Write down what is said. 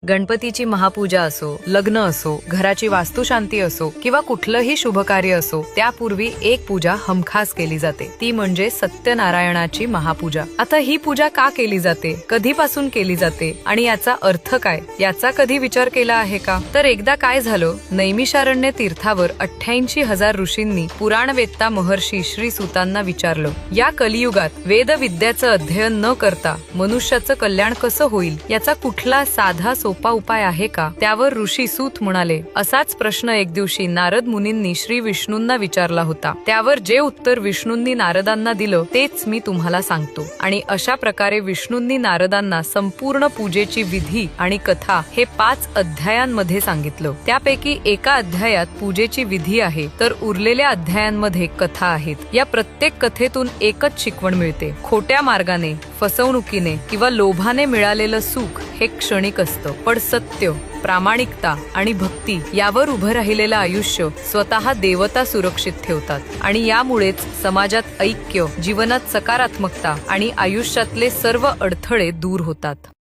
गणपतीची महापूजा असो, लग्न असो, घराची वास्तुशांती असो किंवा कुठलंही शुभ कार्य असो, त्यापूर्वी एक पूजा हमखास केली जाते, ती म्हणजे सत्यनारायणाची महापूजा। आता ही पूजा का केली जाते, कधीपासून केली जाते आणि याचा अर्थ काय, याचा कधी विचार केला आहे का? तर एकदा काय झालं, नैमिषारण्य तीर्थावर 88,000 ऋषींनी पुराणवेत्ता महर्षी श्री सुतांना विचारलं, या कलियुगात वेदविद्याचं अध्ययन न करता मनुष्याचं कल्याण कसं होईल, याचा कुठला साधा सोपा उपाय आहे का? त्यावर ऋषी सूत म्हणाले, असाच प्रश्न एक दिवशी नारद मुनींनी श्री विष्णूंना विचारला होता। त्यावर जे उत्तर विष्णूंनी नारदांना दिलं तेच मी तुम्हाला सांगतो। आणि अशा प्रकारे विष्णूंनी नारदांना संपूर्ण पूजेची विधी आणि कथा हे 5 अध्यायांमध्ये सांगितलं। त्यापैकी एका अध्यायात पूजेची विधी आहे, तर उरलेल्या अध्यायांमध्ये कथा आहेत। या प्रत्येक कथेतून एकच शिकवण मिळते, खोट्या मार्गाने, फसवणुकीने किंवा लोभाने मिळालेलं सुख हे क्षणिक असतं, पण सत्य, प्रामाणिकता आणि भक्ती यावर उभं राहिलेलं आयुष्य स्वतः देवता सुरक्षित ठेवतात। आणि यामुळेच समाजात ऐक्य, जीवनात सकारात्मकता आणि आयुष्यातले सर्व अडथळे दूर होतात।